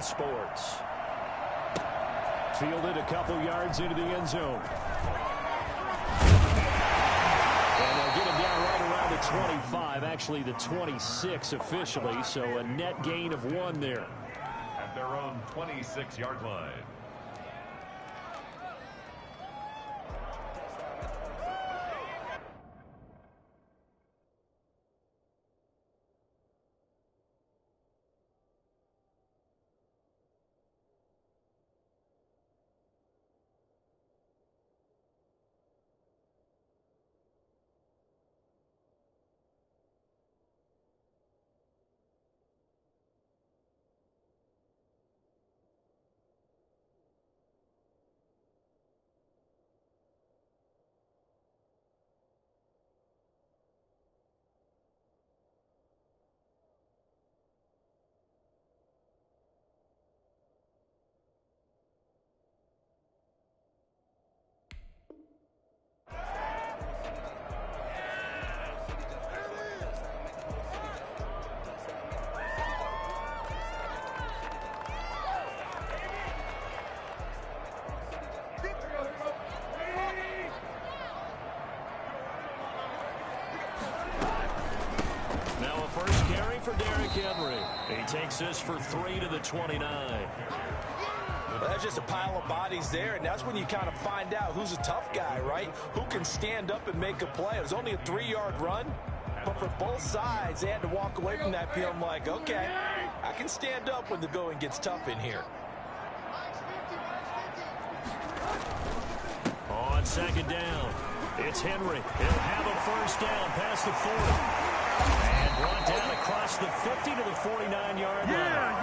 EA Sports. Fielded a couple yards into the end zone. And they'll get him down right around the 25, actually the 26 officially, so a net gain of 1 there. At their own 26-yard line. He takes this for 3 to the 29. Well, that's just a pile of bodies there, and that's when you kind of find out who's a tough guy, right? Who can stand up and make a play. It was only a 3-yard run, but for both sides, they had to walk away from that field. I'm like, okay, I can stand up when the going gets tough in here. On second down, it's Henry. He'll have a first down past the 40. And brought down across the 50 to the 49-yard line.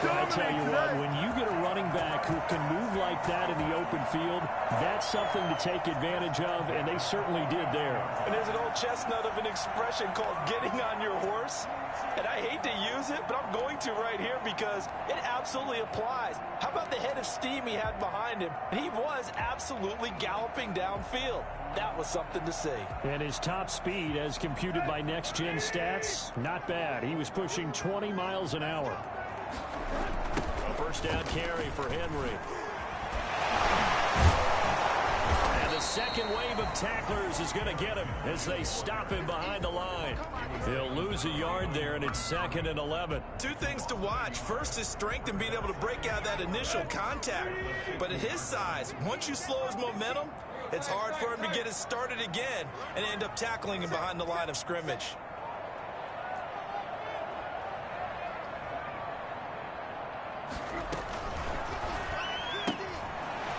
I tell you what, when you get a running back who can move like that in the open field, that's something to take advantage of, and they certainly did there. And there's an old chestnut of an expression called getting on your horse. And I hate to use it, but I'm going to right here because it absolutely applies. How about the head of steam he had behind him? He was absolutely galloping downfield. That was something to see. And his top speed, as computed by Next Gen Stats, not bad. He was pushing 20 miles an hour. A first down carry for Henry. And the second wave of tacklers is going to get him as they stop him behind the line. He'll lose a yard there, and it's 2nd and 11. Two things to watch. First, his strength and being able to break out that initial contact. But at his size, once you slow his momentum, it's hard for him to get it started again and end up tackling him behind the line of scrimmage.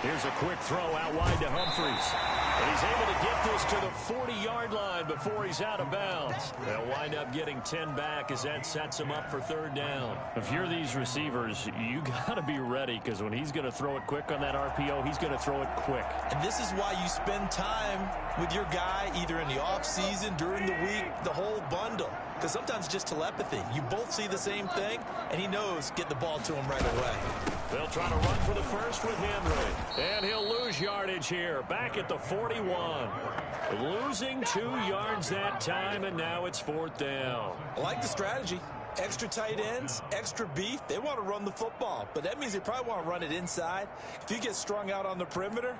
Here's a quick throw out wide to Humphries. And he's able to get this to the 40-yard line before he's out of bounds. They'll wind up getting 10 back as that sets him up for 3rd down. If you're these receivers, you got to be ready because when he's going to throw it quick on that RPO, he's going to throw it quick. And this is why you spend time with your guy either in the offseason, during the week, the whole bundle. Because sometimes just telepathy. You both see the same thing, and he knows get the ball to him right away. They'll try to run for the first with Henry. And he'll lose yardage here. Back at the 41. Losing 2 yards that time, and now it's 4th down. I like the strategy. Extra tight ends, extra beef. They want to run the football, but that means they probably want to run it inside. If you get strung out on the perimeter,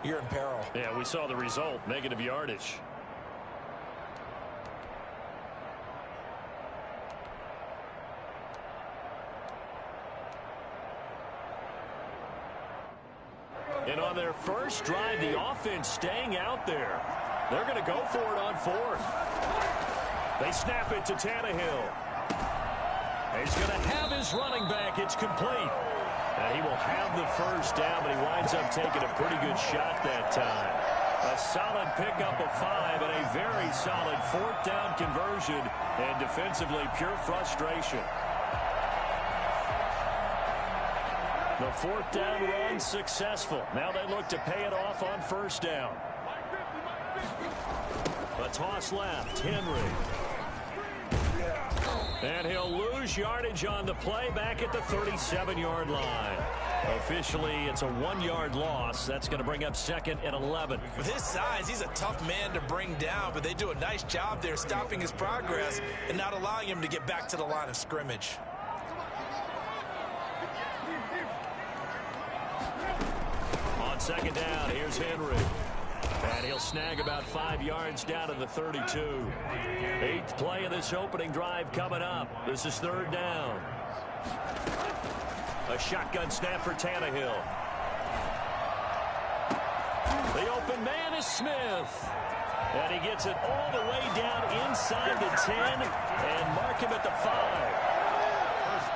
you're in peril. Yeah, we saw the result. Negative yardage. And on their first drive, the offense staying out there. They're going to go for it on 4th. They snap it to Tannehill. He's going to have his running back. It's complete. And he will have the first down, but he winds up taking a pretty good shot that time. A solid pickup of 5 and a very solid 4th down conversion. And defensively, pure frustration. The 4th down run successful. Now they look to pay it off on 1st down. A toss left. Henry. And he'll lose yardage on the play back at the 37-yard line. Officially, it's a 1-yard loss. That's going to bring up 2nd and 11. With his size, he's a tough man to bring down, but they do a nice job there stopping his progress and not allowing him to get back to the line of scrimmage. On second down, here's Henry. And he'll snag about 5 yards down to the 32. 8th play of this opening drive coming up. This is third down. A shotgun snap for Tannehill. The open man is Smith. And he gets it all the way down inside the 10 and mark him at the 5.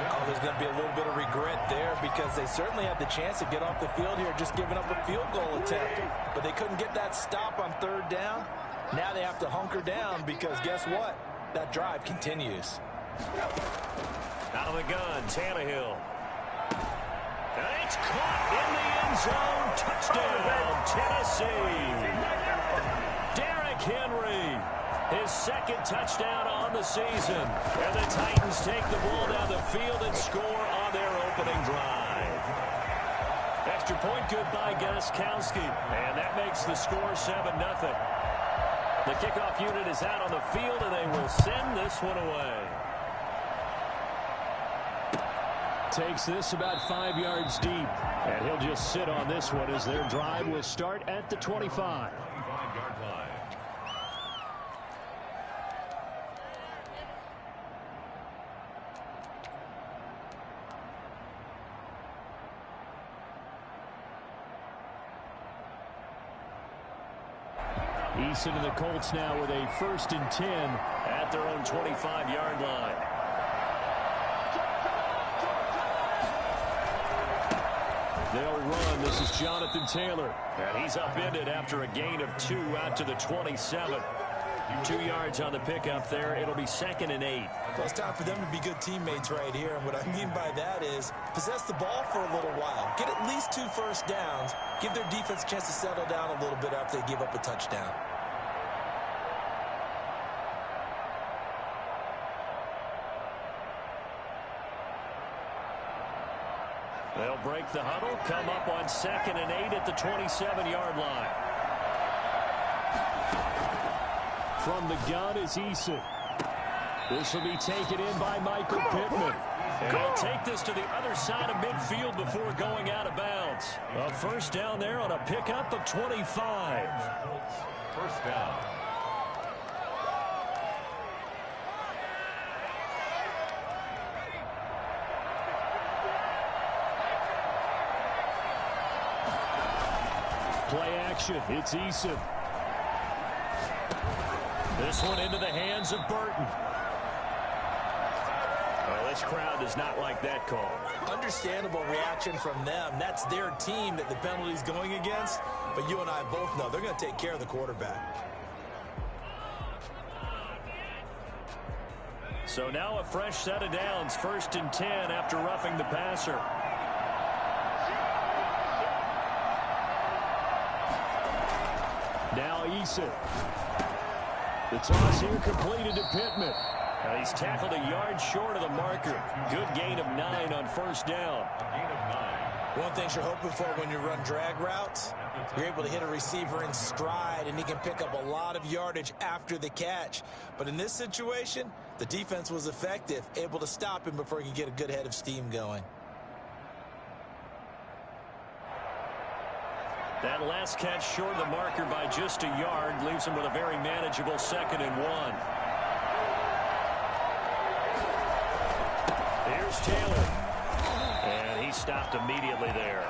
Oh, there's going to be a little bit of regret there because they certainly had the chance to get off the field here just giving up a field goal attempt. But they couldn't get that stop on third down. Now they have to hunker down because guess what? That drive continues. Out of the gun, Tannehill. And it's caught in the end zone. Touchdown, Tennessee. Derrick Henry. His second touchdown on the season. And the Titans take the ball down the field and score on their opening drive. Extra point good by Gostkowski. And that makes the score 7-0. The kickoff unit is out on the field, and they will send this one away. Takes this about 5 yards deep. And he'll just sit on this one as their drive will start at the 25. Eason and the Colts now with a 1st and 10 at their own 25-yard line. They'll run. This is Jonathan Taylor. And he's upended after a gain of 2 out to the 27. 2 yards on the pickup there. It'll be 2nd and 8. Well, it's time for them to be good teammates right here. And what I mean by that is possess the ball for a little while. Get at least 2 first downs. Give their defense a chance to settle down a little bit after they give up a touchdown. They'll break the huddle, come up on 2nd and 8 at the 27-yard line. From the gun is Eason. This will be taken in by Michael Pittman. And he'll take this to the other side of midfield before going out of bounds. A first down there on a pickup of 25. First down. Play action. It's Eason. This one into the hands of Burton. Well, this crowd does not like that call. Understandable reaction from them. That's their team that the penalty's going against. But you and I both know they're going to take care of the quarterback. So now a fresh set of downs. 1st and 10 after roughing the passer. Now Eason. The toss here completed to Pittman. Now he's tackled a yard short of the marker. Good gain of 9 on first down. One thing you're hoping for when you run drag routes, you're able to hit a receiver in stride, and he can pick up a lot of yardage after the catch. But in this situation, the defense was effective, able to stop him before he could get a good head of steam going. That last catch short of the marker by just a yard leaves him with a very manageable 2nd and 1. Here's Taylor. And he stopped immediately there.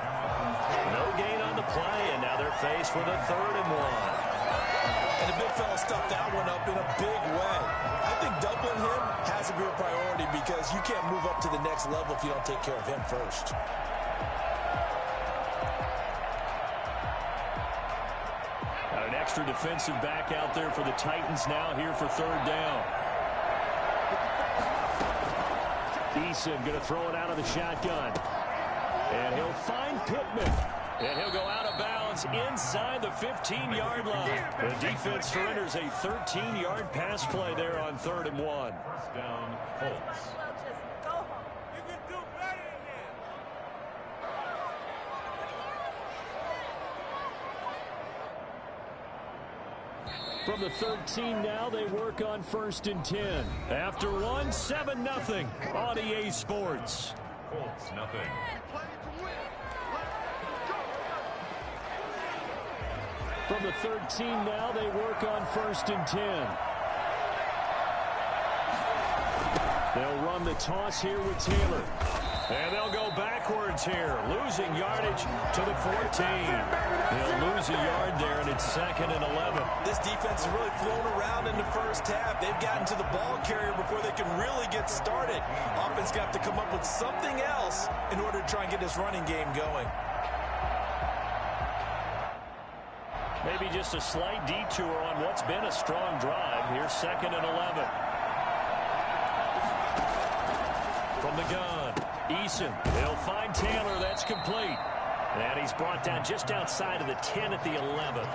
No gain on the play, and now they're faced with a 3rd and 1. And the big fella stuffed that one up in a big way. I think doubling him has to be a priority because you can't move up to the next level if you don't take care of him first. An extra defensive back out there for the Titans now here for 3rd down. Eason going to throw it out of the shotgun. And he'll find Pittman. And he'll go out of bounds inside the 15-yard line. The defense surrenders a 13-yard pass play there on 3rd and 1. First down, Colts. From the 13 now, they work on 1st and 10. After one, 7-0 on EA Sports. Colts, nothing. From the 13 now, they work on 1st and 10. They'll run the toss here with Taylor. And they'll go backwards here, losing yardage to the 14. They'll lose a yard there, and it's 2nd and 11. This defense is really flown around in the first half. They've gotten to the ball carrier before they can really get started. Offense got to come up with something else in order to try and get this running game going. Maybe just a slight detour on what's been a strong drive. Here's 2nd and 11. From the gun, Eason. They'll find Taylor. That's complete. And he's brought down just outside of the 10 at the 11.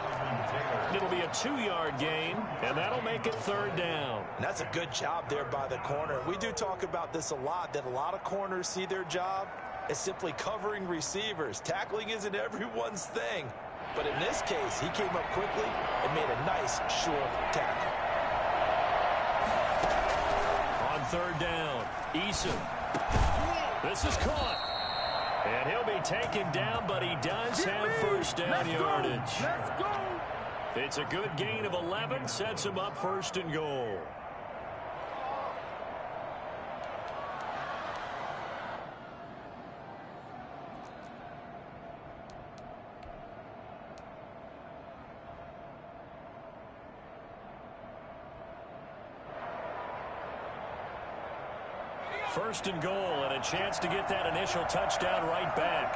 It'll be a 2-yard gain, and that'll make it 3rd down. And that's a good job there by the corner. We do talk about this a lot, that a lot of corners see their job as simply covering receivers. Tackling isn't everyone's thing. But in this case, he came up quickly and made a nice, short tackle. On 3rd down, Eason. This is caught. And he'll be taken down, but he does have 1st down yardage. Let's go. It's a good gain of 11, sets him up 1st and goal. First and goal, and a chance to get that initial touchdown right back.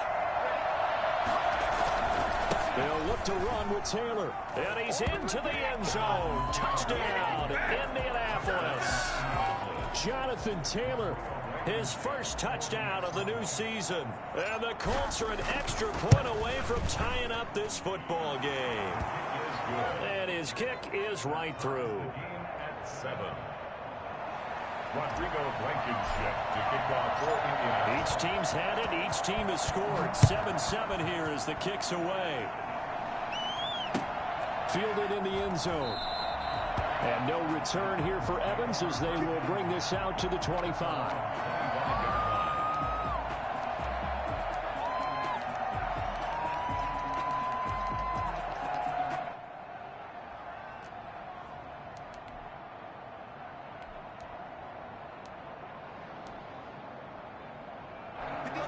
They'll look to run with Taylor. And he's into the end zone. Touchdown, Indianapolis. Jonathan Taylor, his first touchdown of the new season. And the Colts are an extra point away from tying up this football game. And his kick is right through. At 7. Rodrigo Blankenship to kick off for Indiana. Each team's had it. Each team has scored. 7-7 here as the kick's away. Fielded in the end zone. And no return here for Evans as they will bring this out to the 25.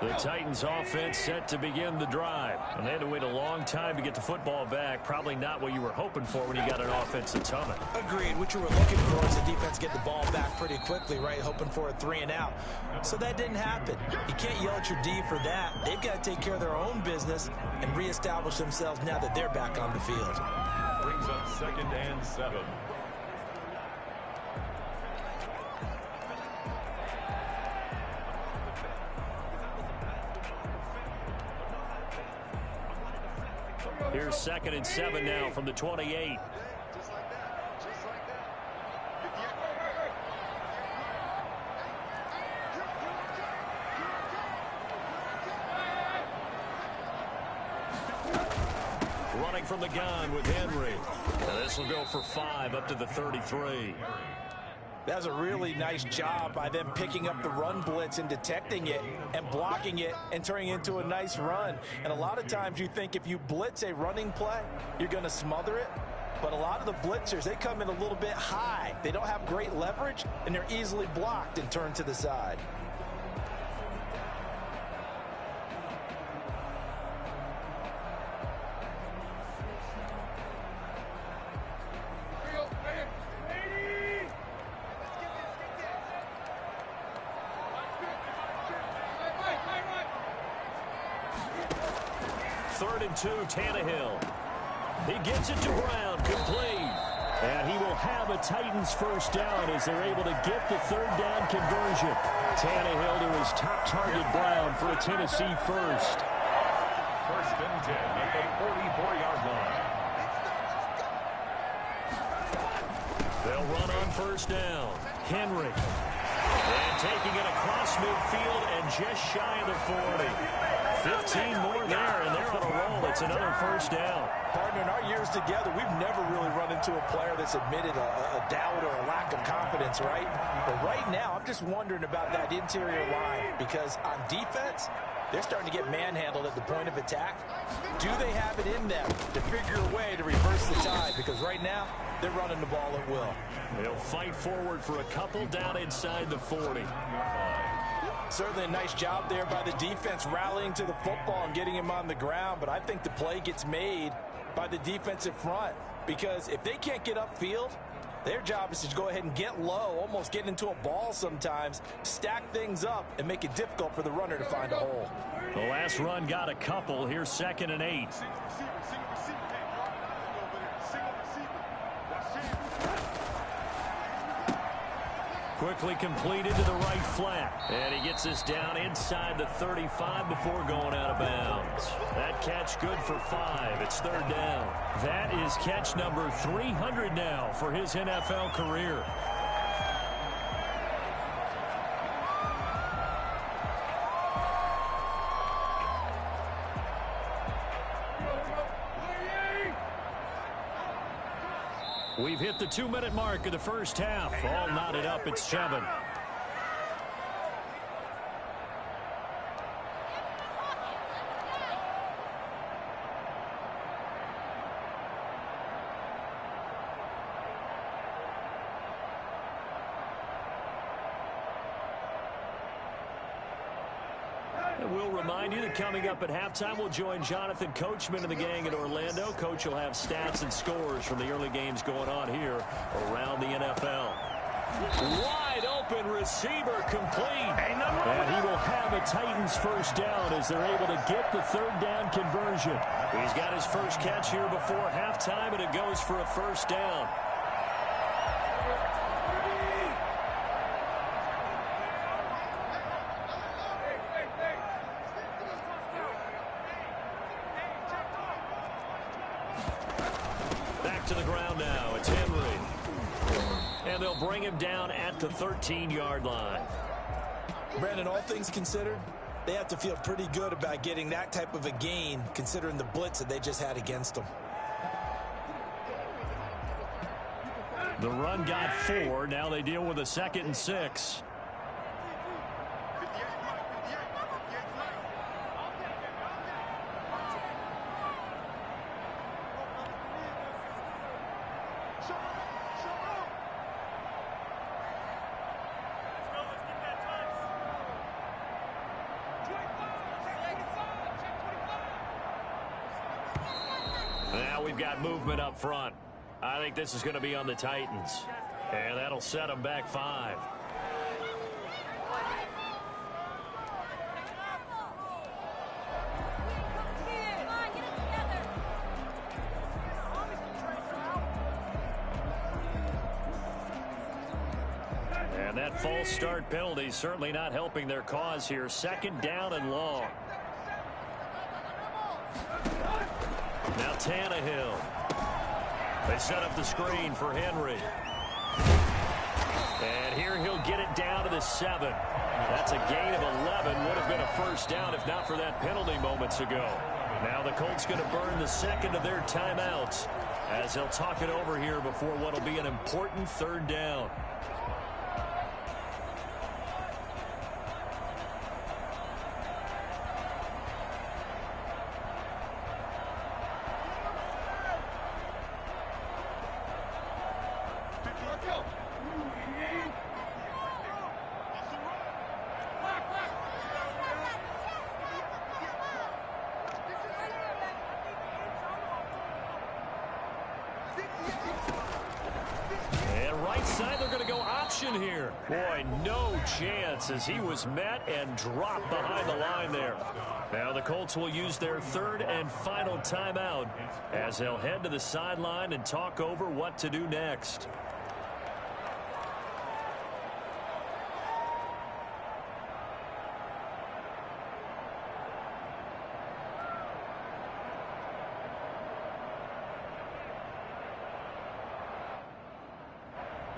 The Titans offense set to begin the drive. And they had to wait a long time to get the football back. Probably not what you were hoping for when you got an offense that's humming. Agreed. What you were looking for is the defense get the ball back pretty quickly, right? Hoping for a 3 and out. So that didn't happen. You can't yell at your D for that. They've got to take care of their own business and reestablish themselves now that they're back on the field. Brings up 2nd and 7. Here's 2nd and 7 now from the 28. Running from the gun with Henry. And this will go for 5 up to the 33. That was a really nice job by them picking up the run blitz and detecting it and blocking it and turning it into a nice run. And a lot of times you think if you blitz a running play, you're going to smother it. But a lot of the blitzers, they come in a little bit high. They don't have great leverage, and they're easily blocked and turned to the side. Third and 2, Tannehill. He gets it to Brown, complete. And he will have a Titans first down as they're able to get the 3rd down conversion. Tannehill to his top target, Brown, for a Tennessee first. 1st and 10 at the 44-yard line. They'll run on 1st down. Henry. And taking it across midfield and just shy of the 40. 15 more there, and they're on a roll. It's another 1st down. Partner, in our years together, we've never really run into a player that's admitted a doubt or a lack of confidence, right? But right now, I'm just wondering about that interior line because on defense, they're starting to get manhandled at the point of attack. Do they have it in them to figure a way to reverse the tide? Because right now, they're running the ball at will. They'll fight forward for a couple down inside the 40. Certainly a nice job there by the defense rallying to the football and getting him on the ground. But I think the play gets made by the defensive front. Because if they can't get upfield, their job is to go ahead and get low, almost get into a ball sometimes, stack things up, and make it difficult for the runner to find a hole. The last run got a couple. Here's 2nd and 8. Quickly completed to the right flat. And he gets this down inside the 35 before going out of bounds. That catch good for 5. It's 3rd down. That is catch number 300 now for his NFL career. We've hit the 2-minute mark of the first half. All knotted up at 7. And we'll remind you that coming up at halftime, we'll join Jonathan Coachman and the gang in Orlando. Coach will have stats and scores from the early games going on here around the NFL. Wide open receiver complete. And he will have a Titans first down as they're able to get the 3rd down conversion. He's got his first catch here before halftime, and it goes for a first down. To the ground now. It's Henry. And they'll bring him down at the 13-yard line. Brandon, all things considered, they have to feel pretty good about getting that type of a gain considering the blitz that they just had against them. The run got 4. Now they deal with a 2nd and 6. Now we've got movement up front. I think this is going to be on the Titans. And that'll set them back 5. And that false start penalty certainly not helping their cause here. 2nd down and long. Now Tannehill. They set up the screen for Henry. And here he'll get it down to the 7. That's a gain of 11. Would have been a first down if not for that penalty moments ago. Now the Colts going to burn the 2nd of their timeouts as they'll talk it over here before what will be an important 3rd down. Here. Boy, no chance as he was met and dropped behind the line there. Now the Colts will use their 3rd and final timeout as they'll head to the sideline and talk over what to do next.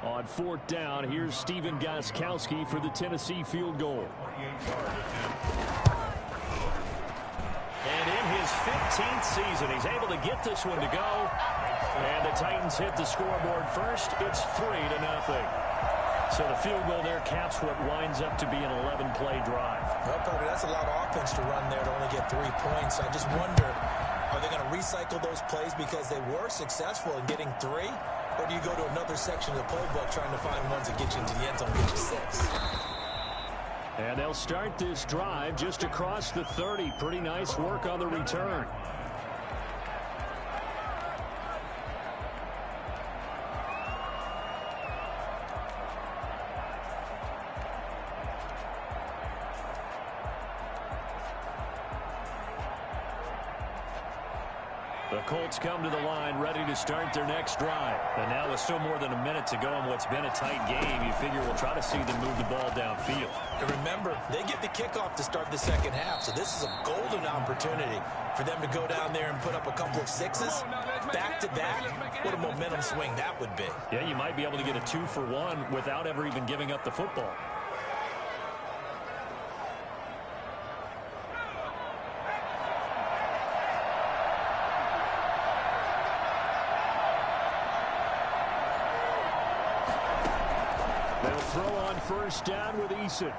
On 4th down, here's Stephen Gostkowski for the Tennessee field goal. And in his 15th season, he's able to get this one to go. And the Titans hit the scoreboard first. It's 3-0. So the field goal there caps what winds up to be an 11-play drive. Well, Cody, that's a lot of offense to run there to only get 3 points. I just wonder, are they going to recycle those plays because they were successful in getting 3? Or do you go to another section of the playbook trying to find ones that get you into the end zone and get you 6? And they'll start this drive just across the 30. Pretty nice work on the return. The Colts come to the line ready to start their next drive. And now with still more than a minute to go in what's been a tight game, you figure we'll try to see them move the ball downfield. And remember, they get the kickoff to start the second half, so this is a golden opportunity for them to go down there and put up a couple of 6s back-to-back. What a momentum swing that would be. Yeah, you might be able to get a 2-for-1 without ever even giving up the football. They'll throw on first down with Eason.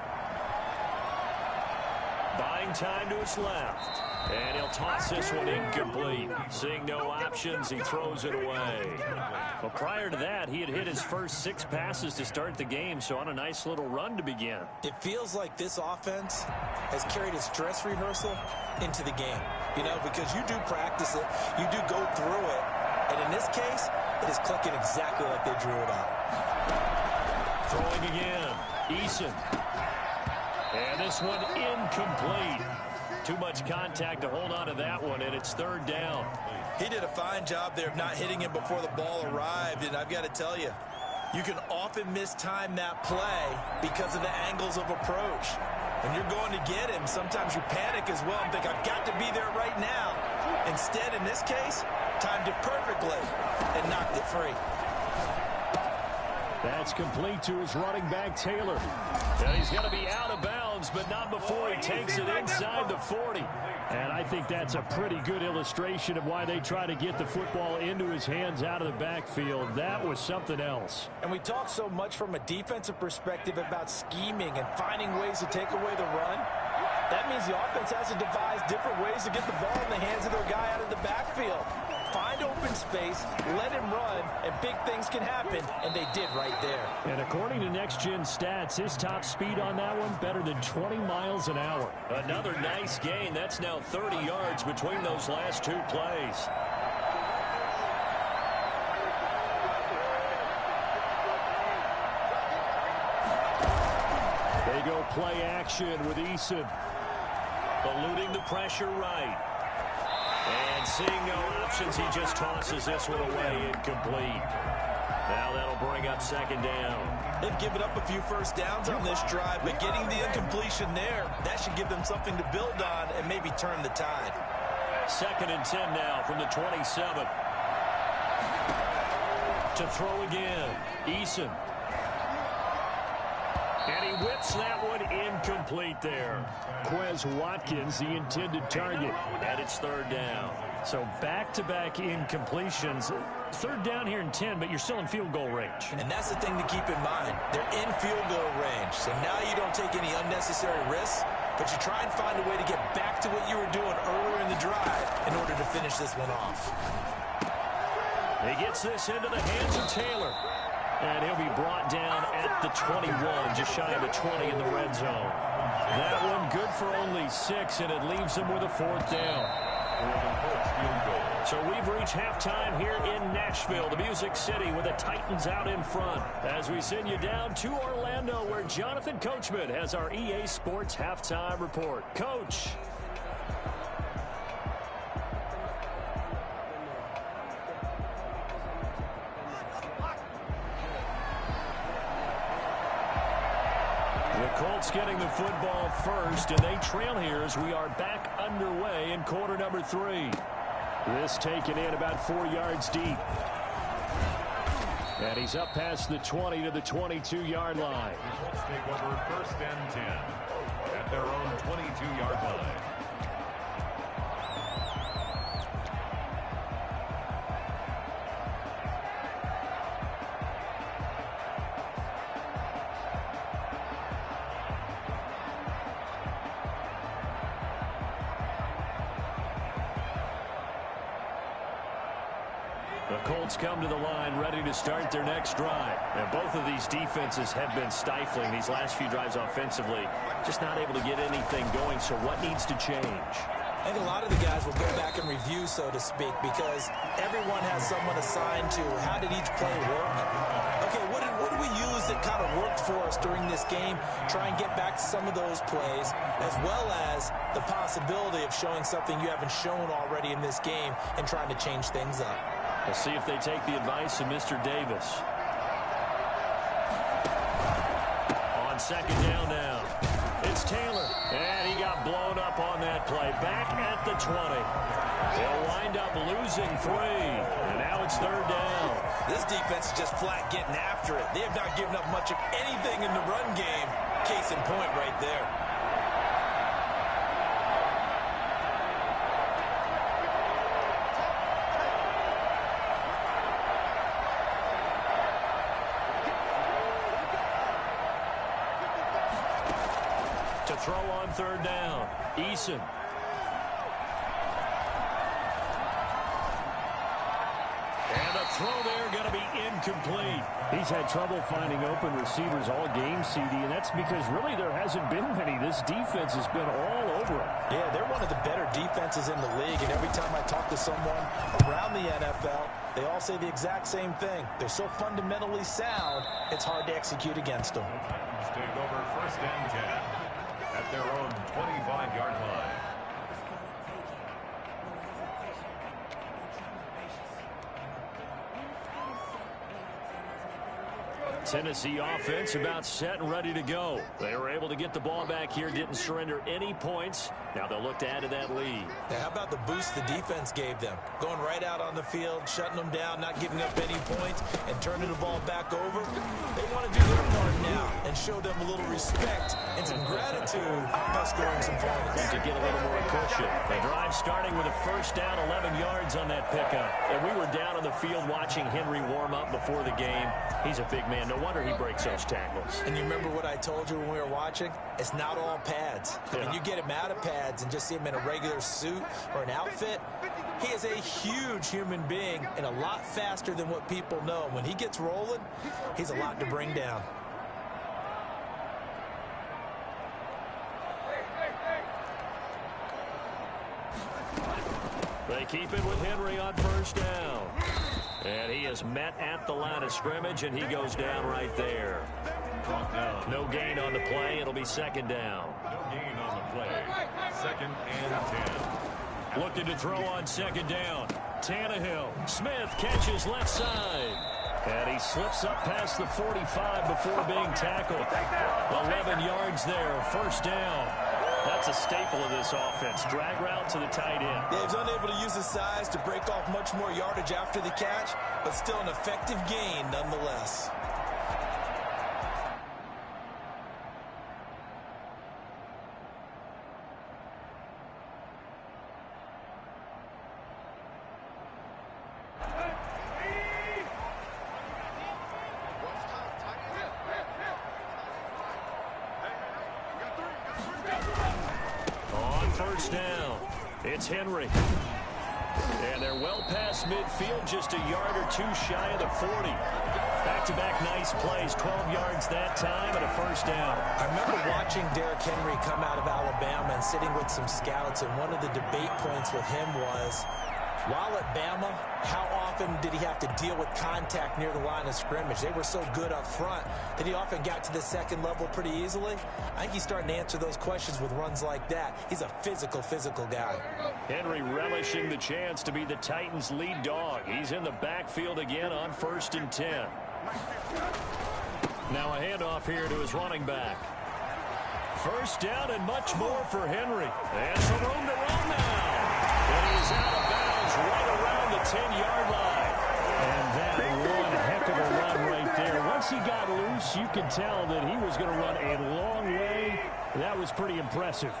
Buying time to his left. And he'll toss this one incomplete. Seeing no options, he throws it away. But prior to that, he had hit his first 6 passes to start the game, so on a nice little run to begin. It feels like this offense has carried its dress rehearsal into the game. You know, because you do practice it, you do go through it, and in this case, it is clicking exactly like they drew it out. Throwing again, Eason. And this one incomplete. Too much contact to hold on to that one, and it's third down. He did a fine job there of not hitting him before the ball arrived, and I've got to tell you, you can often mistime that play because of the angles of approach. When you're going to get him, sometimes you panic as well and think, I've got to be there right now. Instead, in this case, timed it perfectly and knocked it free. That's complete to his running back, Taylor. And he's going to be out of bounds, but not before he takes it inside the 40. And I think that's a pretty good illustration of why they try to get the football into his hands out of the backfield. That was something else. And we talk so much from a defensive perspective about scheming and finding ways to take away the run. That means the offense has to devise different ways to get the ball in the hands of their guy out of the backfield. Find open space, let him run, and big things can happen, and they did right there. And according to Next Gen Stats, his top speed on that one, better than 20 miles an hour. Another nice gain. That's now 30 yards between those last 2 plays. They go play action with Eason. Eluding the pressure right. And seeing no options, he just tosses this one away incomplete. Now that'll bring up second down. They've given up a few first downs on this drive, but getting the incompletion there, that should give them something to build on and maybe turn the tide. 2nd and 10 now from the 27. To throw again, Eason. And he whips that one incomplete there. Quez Watkins, the intended target. And it's third down. So back-to-back incompletions. Third down here in 10, but you're still in field goal range. And that's the thing to keep in mind. They're in field goal range. So now you don't take any unnecessary risks, but you try and find a way to get back to what you were doing earlier in the drive in order to finish this one off. He gets this into the hands of Taylor. And he'll be brought down at the 21, just shy of the 20 in the red zone. That one good for only 6, and it leaves him with a 4th down. So we've reached halftime here in Nashville, the Music City, with the Titans out in front. As we send you down to Orlando, where Jonathan Coachman has our EA Sports Halftime Report. Coach. Colts getting the football first, and they trail here as we are back underway in quarter number 3. This taken in about 4 yards deep. And he's up past the 20 to the 22-yard line. The Colts take over 1st and 10 at their own 22-yard line. The Colts come to the line ready to start their next drive. And both of these defenses have been stifling these last few drives offensively. Just not able to get anything going. So what needs to change? I think a lot of the guys will go back and review, so to speak, because everyone has someone assigned to how did each play work. Okay, what did we use that kind of worked for us during this game? Try and get back to some of those plays, as well as the possibility of showing something you haven't shown already in this game and trying to change things up. We'll see if they take the advice of Mr. Davis. On second down now. It's Taylor, and he got blown up on that play. Back at the 20. They'll wind up losing 3, and now it's third down. This defense is just flat getting after it. They have not given up much of anything in the run game. Case in point right there. To throw on third down, Eason. And the throw there going to be incomplete. He's had trouble finding open receivers all game, CD, and that's because really there hasn't been many. This defense has been all over him. Yeah, they're one of the better defenses in the league, and every time I talk to someone around the NFL, they all say the exact same thing. They're so fundamentally sound, it's hard to execute against them. Take over first and 10 at their own 25-yard line. Tennessee offense about set and ready to go. They were able to get the ball back here, didn't surrender any points. Now they'll look to add to that lead. Now, how about the boost the defense gave them? Going right out on the field, shutting them down, not giving up any points, and turning the ball back over. They want to do their part now and show them a little respect and some gratitude by scoring some points. To get a little more cushion. The drive starting with a first down, 11 yards on that pickup. And we were down on the field watching Henry warm up before the game. He's a big man. No wonder he breaks those tackles. And you remember what I told you when we were watching? It's not all pads. Yeah. When you get him out of pads and just see him in a regular suit or an outfit, he is a huge human being and a lot faster than what people know. When he gets rolling, he's a lot to bring down. They keep it with Henry on first down. And he is met at the line of scrimmage, and he goes down right there. No gain on the play. It'll be second down. No gain on the play. Second and 10. Looking to throw on second down. Tannehill. Smith catches left side. And he slips up past the 45 before being tackled. 11 yards there. First down. That's a staple of this offense. Drag route to the tight end. Yeah, he's unable to use his size to break off much more yardage after the catch, but still an effective gain nonetheless. First down. It's Henry. And they're well past midfield, just a yard or two shy of the 40. Back-to-back nice plays, 12 yards that time and a first down. I remember watching Derrick Henry come out of Alabama and sitting with some scouts, and one of the debate points with him was, while at Bama, how often did he have to deal with contact near the line of scrimmage? They were so good up front that he often got to the second level pretty easily. I think he's starting to answer those questions with runs like that. He's a physical guy. Henry relishing the chance to be the Titans' lead dog. He's in the backfield again on first and 10. Now a handoff here to his running back. First down and much more for Henry. And some room to run now. And he's out of bounds right around the 10-yard line. And that one heck of a run right there. Once he got loose, you could tell that he was going to run a long way. That was pretty impressive.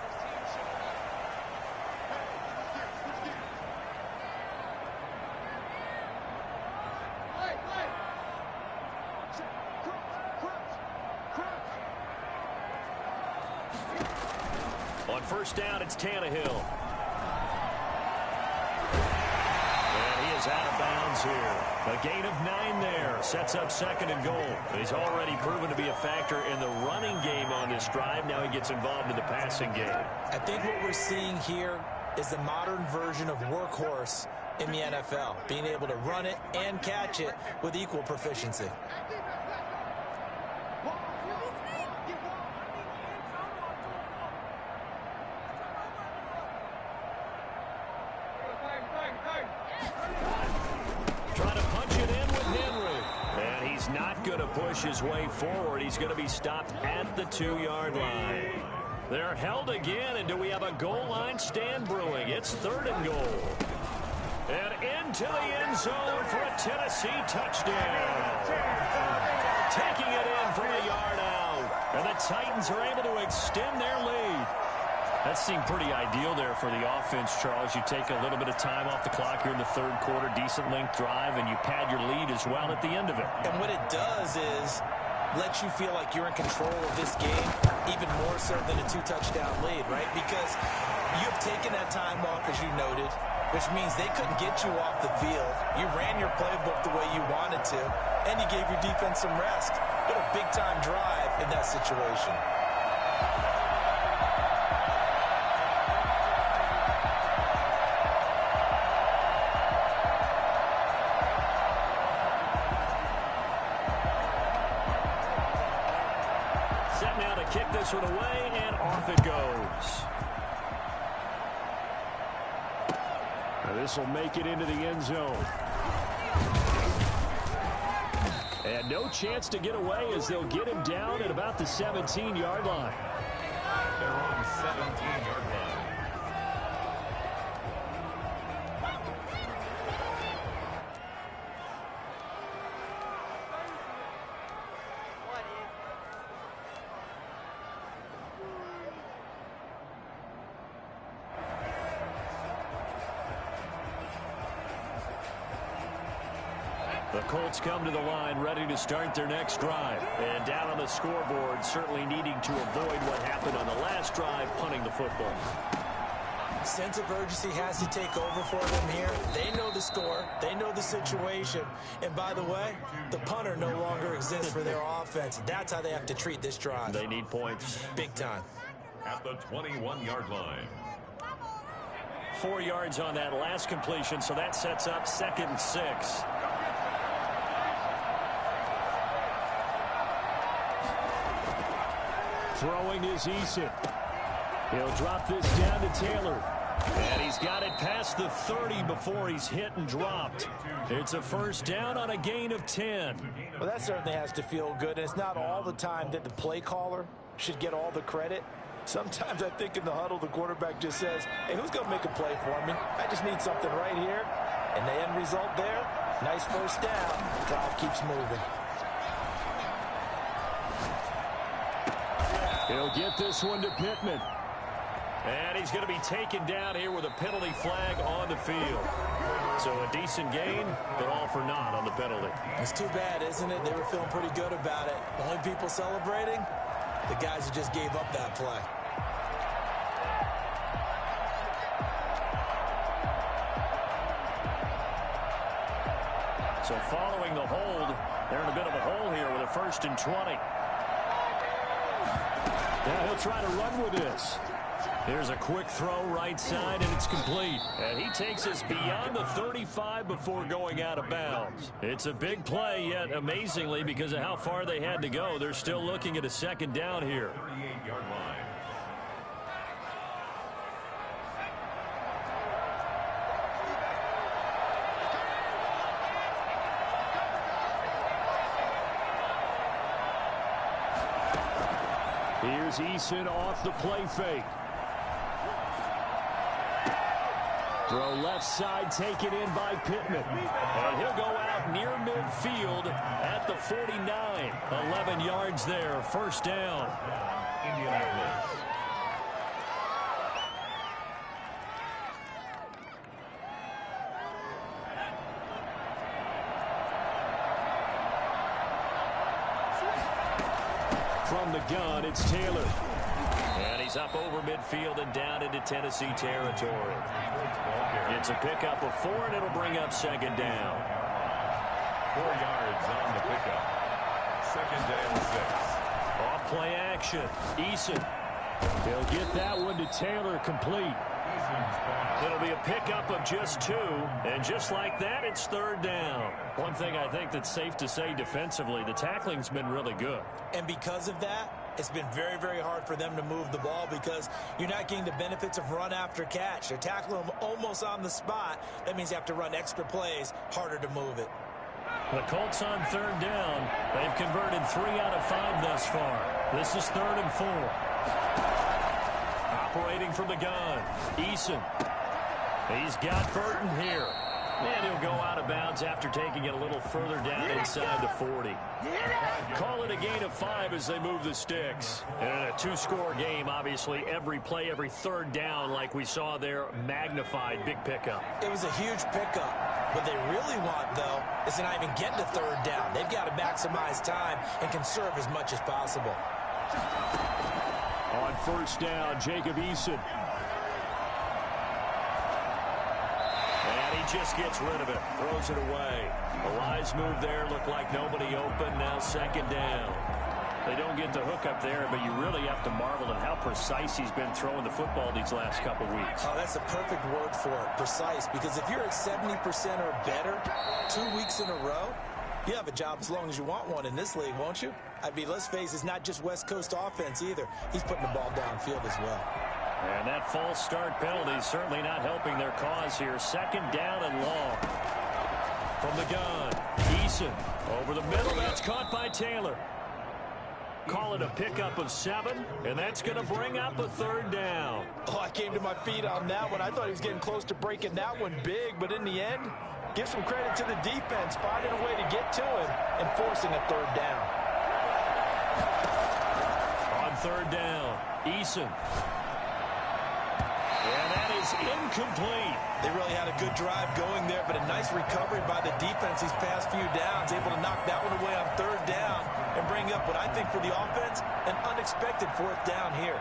On first down, it's Tannehill. And he is is out of bounds here. A gain of 9 there. Sets up 2nd and goal. He's already proven to be a factor in the running game on this drive. Now he gets involved in the passing game. I think what we're seeing here is the modern version of workhorse in the NFL. Being able to run it and catch it with equal proficiency. His way forward. He's going to be stopped at the 2-yard line. They're held again, and do we have a goal line stand brewing? It's 3rd and goal. And into the end zone for a Tennessee touchdown. Taking it in from a yard out. And the Titans are able to extend their lead. That seemed pretty ideal there for the offense, Charles. You take a little bit of time off the clock here in the 3rd quarter, decent length drive, and you pad your lead as well at the end of it. And what it does is let you feel like you're in control of this game, even more so than a 2-touchdown lead, right? Because you've taken that time off, as you noted, which means they couldn't get you off the field. You ran your playbook the way you wanted to, and you gave your defense some rest. What a big-time drive in that situation. Kick this one away, and off it goes. Now this will make it into the end zone. And no chance to get away as they'll get him down at about the 17-yard line. They're on 17-yard line. The Colts come to the line ready to start their next drive. And down on the scoreboard, certainly needing to avoid what happened on the last drive, punting the football. Sense of urgency has to take over for them here. They know the score. They know the situation. And by the way, the punter no longer exists for their offense. That's how they have to treat this drive. They need points. Big time. At the 21-yard line. 4 yards on that last completion, so that sets up 2nd and 6. Throwing is Eason. He'll drop this down to Taylor. And he's got it past the 30 before he's hit and dropped. It's a first down on a gain of 10. Well, that certainly has to feel good. And it's not all the time that the play caller should get all the credit. Sometimes I think in the huddle, the quarterback just says, hey, who's going to make a play for me? I just need something right here. And the end result there, nice first down. Drive keeps moving. He'll get this one to Pittman. And he's going to be taken down here with a penalty flag on the field. So a decent gain, but all for naught on the penalty. It's too bad, isn't it? They were feeling pretty good about it. The only people celebrating, the guys who just gave up that play. So following the hold, they're in a bit of a hole here with a 1st and 20. Yeah, he'll try to run with this. Here's a quick throw right side, and it's complete. And he takes us beyond the 35 before going out of bounds. It's a big play, yet amazingly, because of how far they had to go, they're still looking at a 2nd down here. 38-yard line. Here's Eason off the play fake. Throw left side taken in by Pittman. And he'll go out near midfield at the 49. 11 yards there, first down. Indianapolis. From the gun, it's Taylor. And he's up over midfield and down into Tennessee territory. It's a pickup of 4, and it'll bring up second down. 4 yards on the pickup. Second and 6. Off play action. Eason. He'll get that one to Taylor complete. It'll be a pickup of just 2, and just like that, it's third down. One thing I think that's safe to say defensively, the tackling's been really good. And because of that, it's been very, very hard for them to move the ball because you're not getting the benefits of run after catch. They're tackling them almost on the spot. That means you have to run extra plays, harder to move it. The Colts on third down. They've converted 3 out of 5 thus far. This is 3rd and 4. Operating from the gun. Eason. He's got Burton here. And he'll go out of bounds after taking it a little further down inside the 40. Call it a gain of 5 as they move the sticks. And in a 2-score game, obviously, every play, every third down, like we saw there, magnified. Big pickup. It was a huge pickup. What they really want, though, is to not even get to third down. They've got to maximize time and conserve as much as possible. On first down, Jacob Eason. And he just gets rid of it. Throws it away. A wise move there. Looked like nobody open. Now second down. They don't get the hook up there, but you really have to marvel at how precise he's been throwing the football these last couple weeks. Oh, that's a perfect word for it, precise, because if you're at 70% or better 2 weeks in a row, you have a job as long as you want one in this league, won't you? I mean, let's face it, it's not just West Coast offense either. He's putting the ball downfield as well. And that false start penalty is certainly not helping their cause here. Second down and long. From the gun, Eason over the middle. That's caught by Taylor. Call it a pickup of 7, and that's going to bring up a third down. Oh, I came to my feet on that one. I thought he was getting close to breaking that one big, but in the end, give some credit to the defense, finding a way to get to him and forcing a third down. On third down, Eason. And that is incomplete. They really had a good drive going there, but a nice recovery by the defense these past few downs, able to knock that one away on third down and bring up what I think for the offense, an unexpected fourth down here.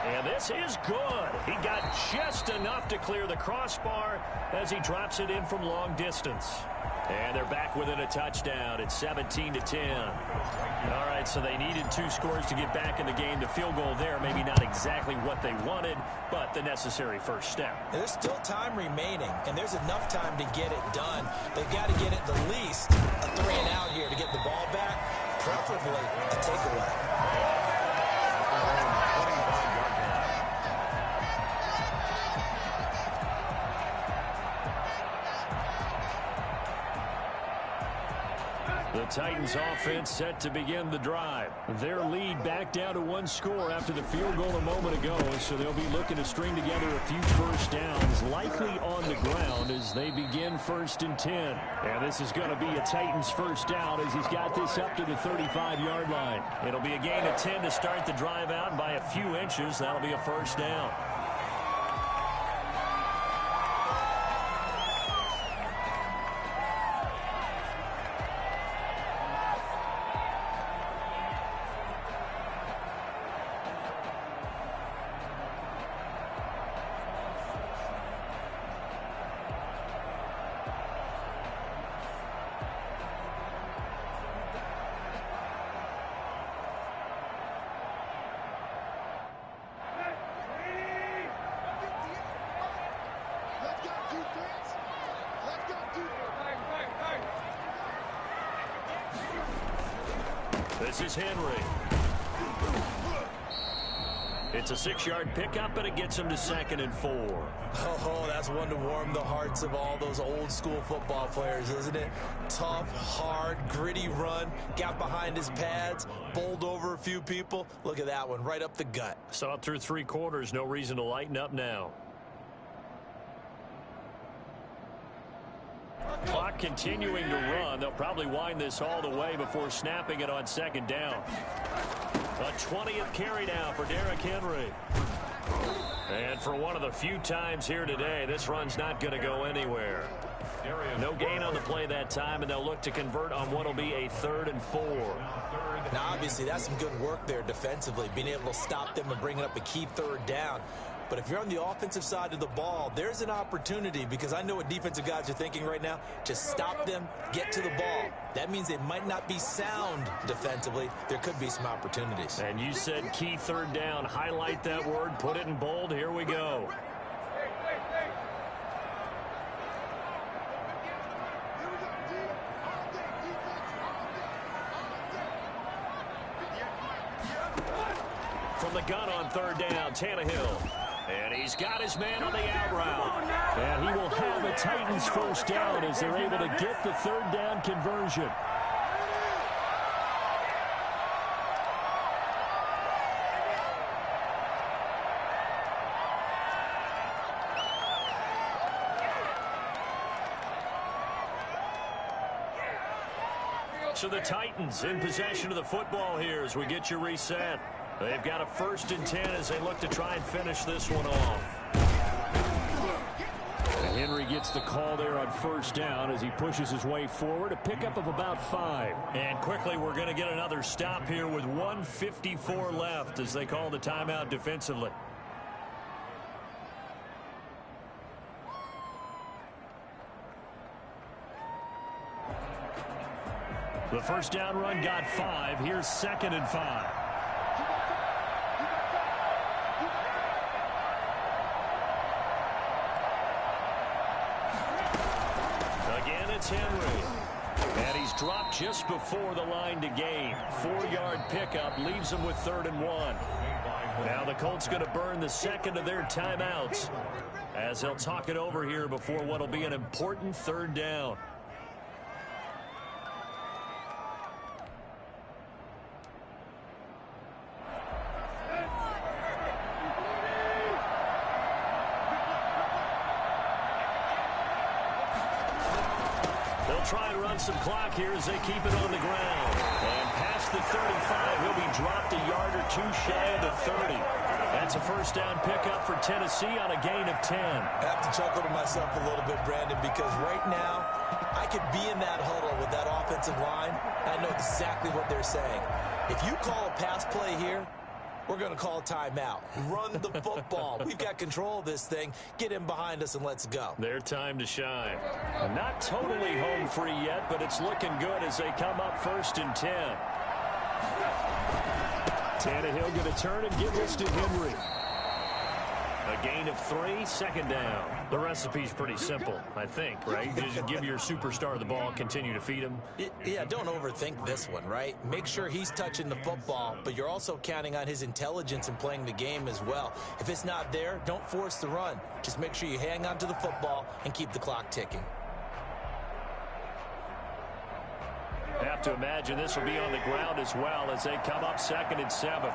And this is good. He got just enough to clear the crossbar as he drops it in from long distance. And they're back within a touchdown. It's 17-10. All right, so they needed 2 scores to get back in the game. The field goal there, maybe not exactly what they wanted, but the necessary first step. And there's still time remaining, and there's enough time to get it done. They've got to get it at least a 3 and out here to get the ball back, preferably a takeaway. The Titans offense set to begin the drive. Their lead back down to 1 score after the field goal a moment ago, so they'll be looking to string together a few first downs, likely on the ground as they begin 1st and 10. And this is going to be a Titans first down as he's got this up to the 35-yard line. It'll be a gain of 10 to start the drive out by a few inches. That'll be a first down. This is Henry. It's a 6-yard pickup, and it gets him to 2nd and 4. Oh, that's one to warm the hearts of all those old-school football players, isn't it? Tough, hard, gritty run, got behind his pads, bowled over a few people. Look at that one, right up the gut. Saw it through 3 quarters, no reason to lighten up now. Clock continuing to run. They'll probably wind this all the way before snapping it on 2nd down. A 20th carry now for Derrick Henry. And for one of the few times here today, this run's not going to go anywhere. No gain on the play that time, and they'll look to convert on what will be a 3rd and 4. Now, obviously, that's some good work there defensively, being able to stop them and bringing up a key 3rd down. But if you're on the offensive side of the ball, there's an opportunity, because I know what defensive guys are thinking right now. Just stop them, get to the ball. That means they might not be sound defensively. There could be some opportunities. And you said key 3rd down. Highlight that word, put it in bold. Here we go. From the gun on 3rd down, Tannehill. And he's got his man on the out route. And he will have a Titans 1st down as they're able to get the 3rd down conversion. So the Titans in possession of the football here as we get you reset. They've got a 1st and 10 as they look to try and finish this one off. Henry gets the call there on 1st down as he pushes his way forward. A pickup of about 5. And quickly we're going to get another stop here with 1:54 left as they call the timeout defensively. The 1st down run got 5. Here's 2nd and 5. Again, it's Henry. And he's dropped just before the line to gain. 4-yard pickup leaves him with 3rd and 1. Now the Colts going to burn the 2nd of their timeouts as they'll talk it over here before what will be an important 3rd down. Try and run some clock here as they keep it on the ground. And past the 35, he'll be dropped a yard or 2 shy of the 30. That's a 1st down pickup for Tennessee on a gain of 10. I have to chuckle to myself a little bit, Brandon, because right now I could be in that huddle with that offensive line. I know exactly what they're saying. If you call a pass play here, we're going to call a timeout. Run the football. We've got control of this thing. Get him behind us and let's go. Their time to shine. Not totally home free yet, but it's looking good as they come up 1st and 10. Tannehill going to turn and give this to Henry. A gain of 3, 2nd down. The recipe's pretty simple, I think, right? Just give your superstar the ball, continue to feed him. Yeah, don't overthink this one, right? Make sure he's touching the football, but you're also counting on his intelligence in playing the game as well. If it's not there, don't force the run. Just make sure you hang on to the football and keep the clock ticking. Have to imagine this will be on the ground as well as they come up 2nd and 7.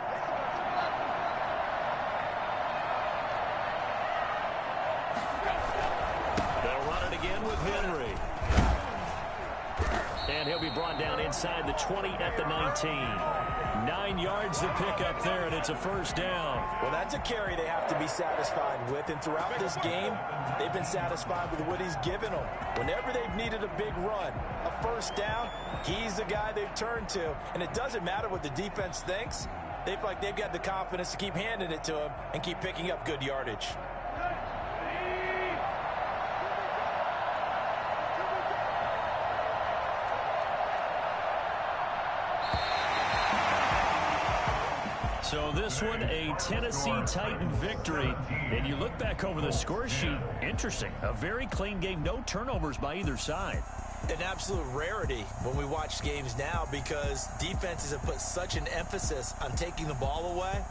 With Henry. And he'll be brought down inside the 20 at the 19. 9 yards to pick up there, and it's a 1st down. Well, that's a carry they have to be satisfied with, and throughout this game, they've been satisfied with what he's given them. Whenever they've needed a big run, a 1st down, he's the guy they've turned to, and it doesn't matter what the defense thinks. They've got the confidence to keep handing it to him and keep picking up good yardage. So this one, a Tennessee Titan victory. And you look back over the score sheet, interesting. A very clean game, no turnovers by either side. An absolute rarity when we watch games now because defenses have put such an emphasis on taking the ball away.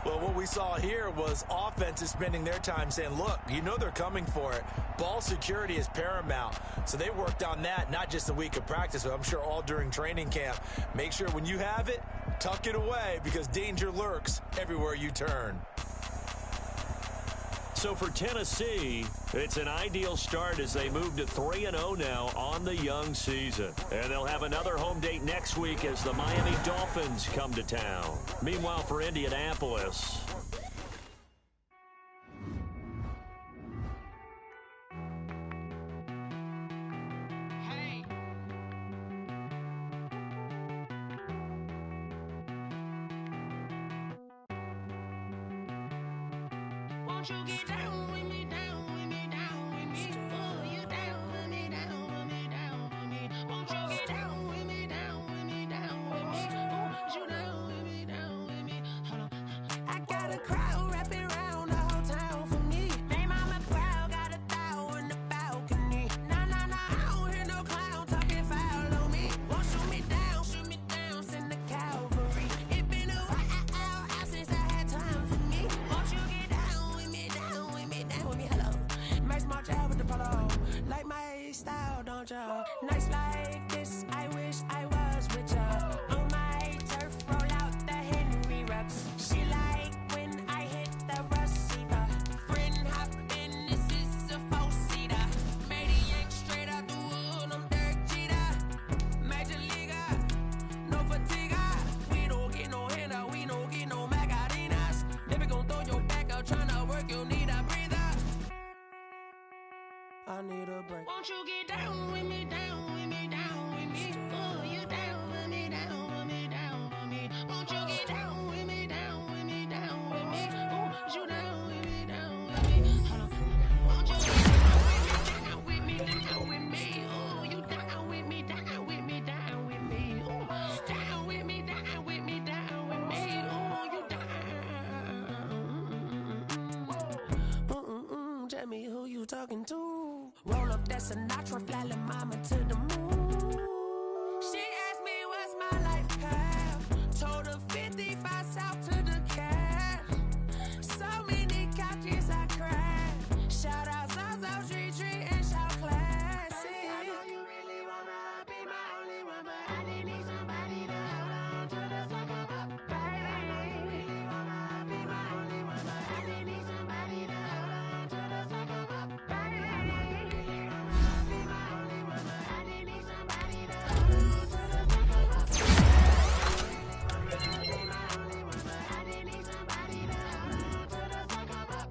Well, what we saw here was offenses spending their time saying, look, you know they're coming for it. Ball security is paramount. So they worked on that, not just a week of practice, but I'm sure all during training camp. Make sure when you have it, tuck it away because danger lurks everywhere you turn. So for Tennessee, it's an ideal start as they move to 3-0 now on the young season. And they'll have another home date next week as the Miami Dolphins come to town. Meanwhile, for Indianapolis, Won't you get down with me, down with me, down with me? Oh, you down with me, down with me, down with me. Won't you get down with me, down with me, down with me? Oh, you down with me, down with me? Hold on. I got a crowd wrapping around the whole town for me. May mama proud, got a thou in the balcony. Nah, nah, nah, I don't hear no clown talking foul on me. Won't shoot me down, send the cavalry. It been a while since I had time for me. Won't you get down with me, down with me, down with me? Hello. Max March out with the polo. Like my style, don't ya? Nights like this, I wish I was with ya. On my turf, roll out the Henry Rux. She like when I hit the receiver. Friend hop in, this is a four-seater. Made a yank straight out the wood, I'm Derek Jeter. Major leaguer, no fatigue. We don't get no handout, we don't get no Macarinas. Never gon' throw your back out, tryna work, you need a breather. I need a break. Won't you get down with me, down with me, down with me? Oh, you down with me, down with me, down with me? Won't you get down with me, down with me, down with me? Oh, you down with me, down with me? Hold on. Won't you get down with me, down with me? Oh, you down with me, down with me, down with me? Oh, down with me, down with me, down with me? Oh, you down. Tell me who you talking to. Roll up that Sinatra, fly la mama to the moon. She asked me what's my life path. Told her 55 south to the cat. So many couches I cried. Shout out South Street Tree and shout classy. I know you really wanna be my only one, but I didn't need somebody to hold on to the sucker up, baby. I know you really wanna be my only one, but I didn't need somebody to hold on to the sucker up, baby. I know you really wanna be my only one, but I didn't need somebody to hold on to the sucker up. I know you really wanna be my only one, but I didn't need somebody to hold on to the sucker up.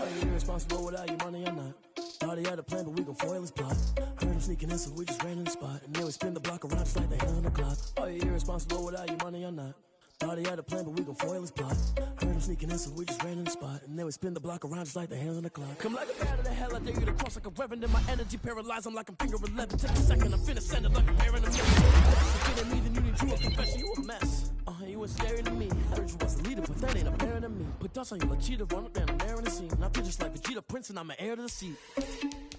Are you irresponsible without your money or not? Thought he had a plan, but we gon' foil his plot. Heard him sneaking in, so we just ran in the spot. And then we spin the block around just like the hand on the clock. Are you irresponsible without your money or not? Thought he had a plan, but we gon' foil his plot. Heard him sneaking in, so we just ran in the spot. And then we spin the block around just like the hands on the clock. Come like a bat of the hell, I dare you to cross like a reverend. In my energy paralyzed, I'm like I'm finger 11. Take a second, I'm finna send it like a pair in the middle. If me, then you need you a confession, you a mess. You was staring at me. I heard you was a leader, but that ain't apparent to me. Put dust on you like cheetah, run up down the air in the scene. And I feel just like Vegeta Prince, and I'm an heir to the seat.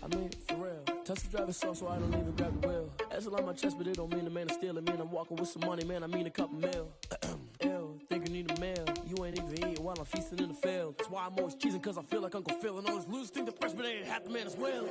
I mean, for real. Touch the driver's soft, so I don't even grab the wheel. That's on my chest, but it don't mean the man is stealing. Man, I'm walking with some money, man, I mean a couple mil. Ew, think you need a meal. You ain't even eating while I'm feasting in the field. That's why I'm always cheesing, cause I feel like Uncle Phil. And all this losers think the freshman ain't half the man as well.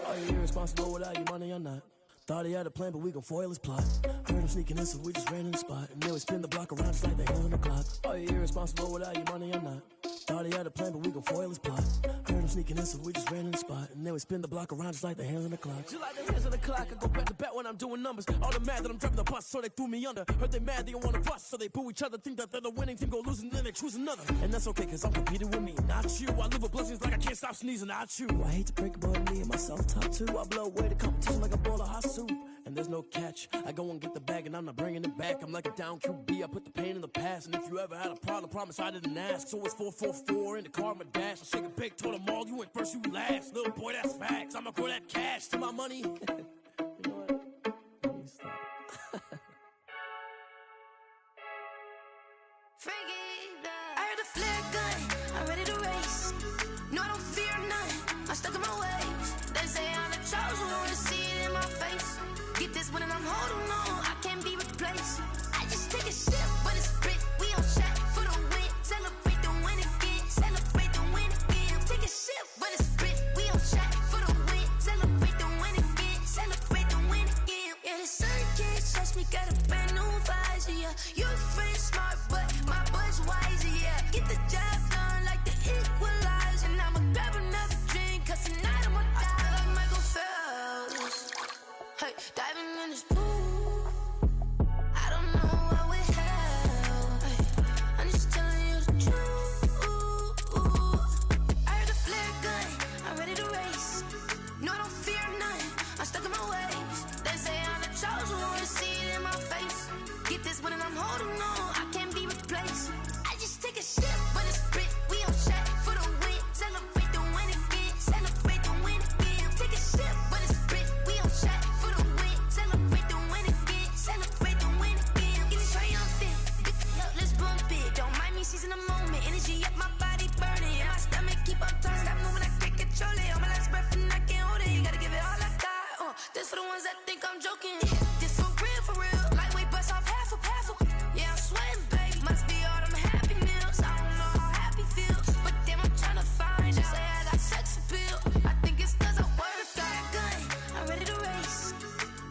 Are you irresponsible without your money or not? Thought he had a plan, but we gon' foil his plot. Heard him sneaking in, so we just ran in the spot. And then we spin the block around just like the hand on the clock. Are you irresponsible without your money or not? Thought he had a plan, but we gon' foil his plot. Heard him sneaking in, so we just ran in the spot. And then we spin the block around just like the hands on the clock. Just like the hands on the clock, I go back to back when I'm doing numbers. All the mad that I'm driving the bus, so they threw me under. Heard they mad, they don't want to bust, so they boo each other. Think that they're the winning team, go losing, then they choose another. And that's okay, cause I'm competing with me, not you. I live with blessings like I can't stop sneezing, not you. I hate to break it, but me and myself top two. I blow away the competition like a bowl of hot soup. And there's no catch. I go and get the bag and I'm not bringing it back. I'm like a down QB, I put the pain in the past. And if you ever had a problem, promise I didn't ask. So it's 444 in the car, my dash. I shake a big, told them all, you went first, you last. Little boy, that's facts. I'ma grow that cash to my money. You know what? Let me stop. I heard a flare gun, I'm ready to race. No, I don't fear none, I'm stuck in my ways. They say I'm the chosen one, to see it in my face. Get this one and I'm holding on, I can't be replaced. I just take a sip when it's split, we on track for the win. Celebrate the win again, celebrate the win again. Take a sip when it's split, we on track for the win. Celebrate the win again, celebrate the win again. Yeah, the sun can't touch me, got a brand new visor, yeah. You're a friend smart, but my bud's wiser, yeah. Get the job done like the equalizer. And I'ma grab another drink, cause tonight I'ma die like Michael Phelps. Hey, diving in this pool, I don't know what we have. Hey, I'm just telling you the truth. I heard a flare gun, I'm ready to race. No, I don't fear none, I'm stuck in my ways. They say I'm the chosen one, to see it in my face. Get this one and I'm holding on, I can't be replaced. I just take a sip when it's split, we on track for the win. Celebrate the win again, celebrate the win again. Take a sip when it's split, we on track for the win. Celebrate the win again, celebrate the win again. Getting triumphant, let's bump it. Don't mind me seizing the moment, energy up my body burning. And my stomach keep on turning, stop moving, I can't control it. On my last breath and I can't hold it, gotta give it all I got. This for the ones that think I'm joking. This for real, lightweight bust off half a. Yeah, I'm sweating, baby. Must be all them happy meals. I don't know how happy feels, but damn, I'm trying to find out. Say I got sex appeal. I think it's cause I work a fire gun. I'm ready to race.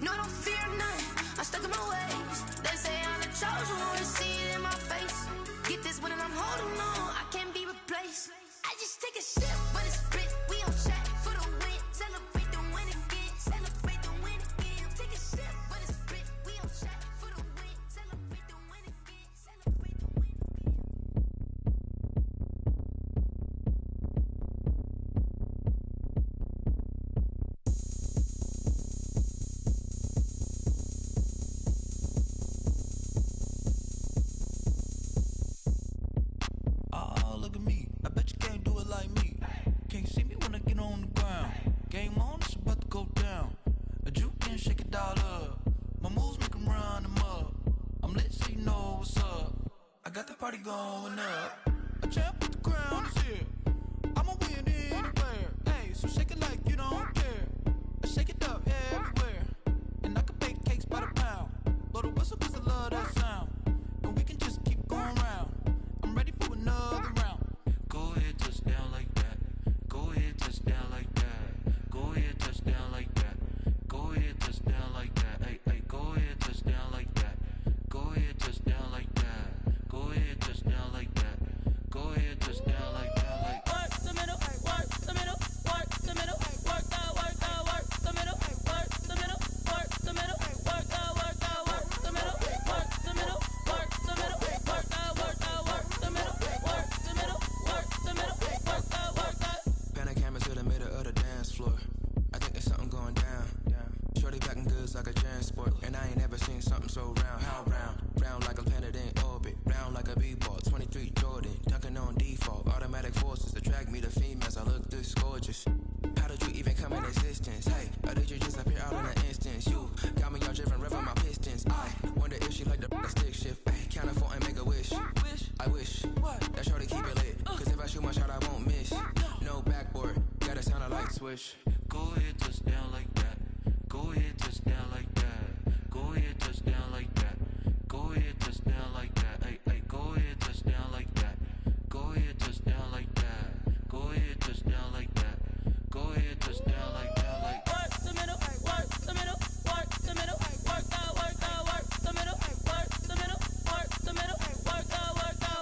No, I don't fear none. I'm stuck in my ways. They say I'm the chosen one, to see it in my face. Get this one and I'm holding on, I can't be replaced. I just take a sip when it's split. We on track for the win. Celebrate the win again. Celebrate the win again. Take a sip when it's split. We on track for the win. Celebrate the win again. Celebrate the win again. Oh, look at me. I bet you can't do it like me. Can't see me when I get on the ground. Game on, it's about to go down. A juke can shake it all up. My moves make them run them up. I'm lit so you know what's up. I got the party going up. A champ with the crown is here. I'ma win anywhere. Hey, so shake it like you don't care. I shake it up everywhere. And I can bake cakes by the pound. Blow the whistle cause I love that sound. And we can just keep going round. I'm ready for another round. Go ahead, touch down like that. Go ahead, touch down like that. Go ahead, touch down like that. Go ahead, touch down like that. Hey, hey, go ahead, touch down like that. Go ahead, touch down like that. Go ahead, touch down like that. Go ahead, touch down like that. Like work the middle, work the middle, work the middle, work that, work the middle, work the middle, work the middle, work that, work the middle, work the middle, work the middle, work that, work the middle, work the middle, work the middle, work that. Pan a camera to the middle of the dance floor. I think there's something going down. Shorty packing goods like a transport, and I ain't never seen something so round. How round? Round like a planet in orbit, round like a b-ball. 23 Jordan, dunking on default. Automatic forces attract me to females. I look this gorgeous. How did you even come in existence? Hey, or did you just appear out in an instance? You got me all driven, revving my pistons. I wonder if she like the stick shift. Hey, count a 4 and make a wish. I wish that shorty keep it lit. Cause if I shoot my shot, I won't miss. No backboard, gotta sound a light switch. Go ahead, touch down like that. Go ahead, touch down like that. Go ahead, touch down like that. Go ahead, touch down like that. Hey, hey, go ahead, touch down like that. Go ahead, touch down like that. Go ahead, touch down like that. Go ahead, touch down like that. Like work the middle, work the middle, work the middle, work that, work the middle, work the middle, work the middle, work that,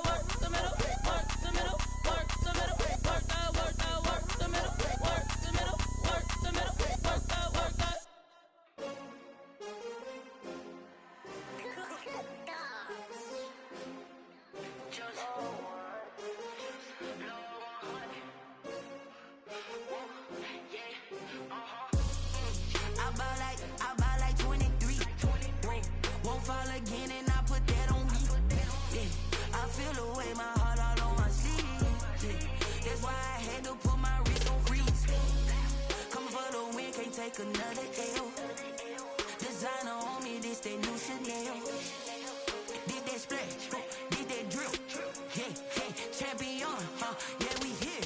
work the middle, work the middle, work the middle, work the middle, work that, work fall again and I put that on me. Yeah, I feel the way, my heart all on my sleeve. Yeah, that's why I had to put my wrist on freeze. Coming for the win, can't take another L. Designer on me, this that new Chanel. Did that splash, did that drill. Yeah, champion, yeah, we here.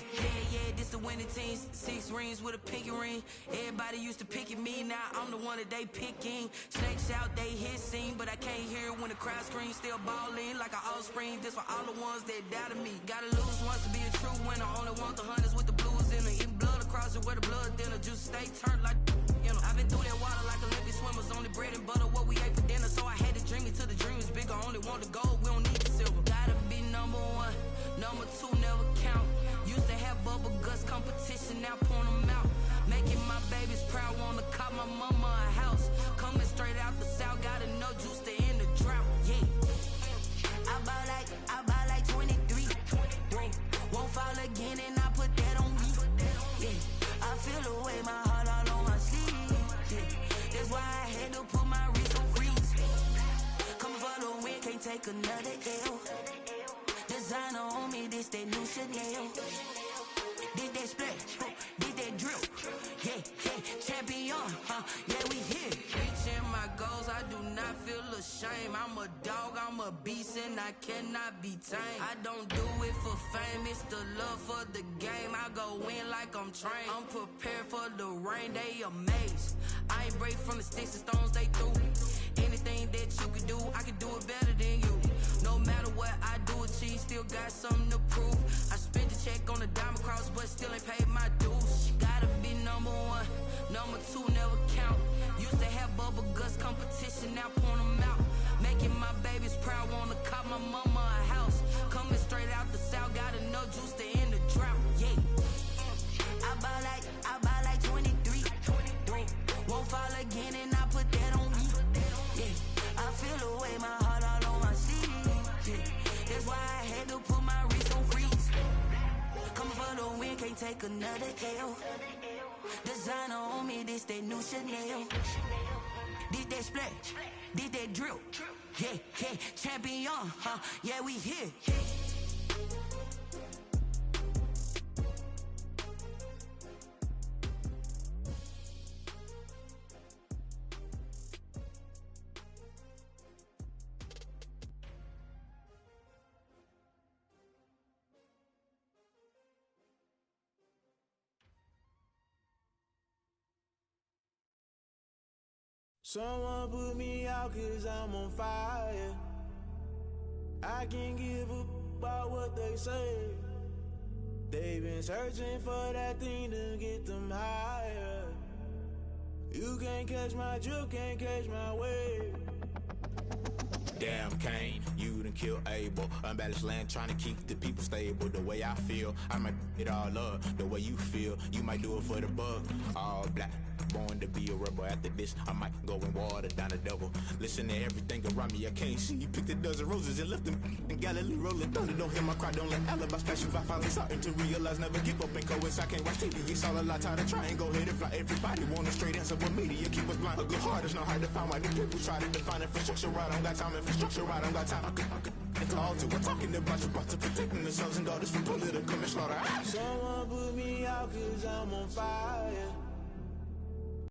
Yeah, this the winning team. 6 rings with a pinky ring. Everybody used to pick at me, now I'm the one that they picking. Snakes out, they hit scene, but I can't hear when the crowd screams. Still balling like an offspring. This for all the ones that doubted me. Gotta lose once to be a true winner. Only want the hunters with the blues in it. Eating blood across it where the blood thinner. Juice stay turned like, you know. I've been through that water like Olympic swimmers. Only bread and butter, what we ate for dinner. So I had to dream it till the dream is bigger. Only want the gold, we don't need the silver. Gotta be number 1, number 2 never count. Used to have bubble guts competition, now point them out. Making my babies proud, wanna cop my mama a house. Coming straight out the south, got enough juice to end the drought. Yeah, I buy like 23. Won't fall again and I put that on me. Yeah, I feel the way, my heart all on my sleeve. Yeah, that's why I had to put my wrist on freeze. Coming for the win, can't take another L. Designer on me, this that new Chanel. Did that splash, did that drill. Yeah, champion, yeah, we here. Reaching my goals, I do not feel ashamed. I'm a dog, I'm a beast, and I cannot be tamed. I don't do it for fame, it's the love for the game. I go in like I'm trained. I'm prepared for the rain, they amazed. I ain't break from the sticks and stones they threw. Anything that you can do, I can do it better than you. No matter what I do, achieve, still got something to prove. I spent the check on the diamond cross, but still ain't paid my dues. Gotta be number 1, number 2 never count. Used to have bubble guts competition, now point them out. Making my babies proud, wanna cop my mama a house. Coming straight out the south, got enough juice to end the drought. Yeah, I buy like 23. Won't fall again and I put that on me. Yeah, I feel the way, my heart all on my sleeve. Yeah, that's why I had to put my wrist on freeze. Coming for the win, can't take another L. Designer on me, this that new Chanel. Did that splash, did that drill. Yeah, champion, yeah, we here. Someone put me out 'cause I'm on fire. I can't give a about what they say. They've been searching for that thing to get them higher. You can't catch my drift, can't catch my wave. Damn Kane, you done killed Abel. Unbalanced land, trying to keep the people stable. The way I feel, I might it all up. The way you feel, you might do it for the bug. All black, born to be a rebel. After this, I might go and water down the devil. Listen to everything around me, I can't see. Picked a dozen roses and left them in Galilee rolling thunder. Don't hear my cry, don't let alibi splash. If I finally starting to realize, never give up and coincide. I can't watch TV, it's all a lot. Tired of trying, go ahead and fly. Everybody want a straight answer, but media keep us blind. A good heart is not hard to find. Why the people try to define infrastructure right? I don't got time, infrastructure right, I don't got time. I could call to. We're talking about you, about to protecting the sons and daughters from political and slaughter. Someone put me out 'cause I'm on fire.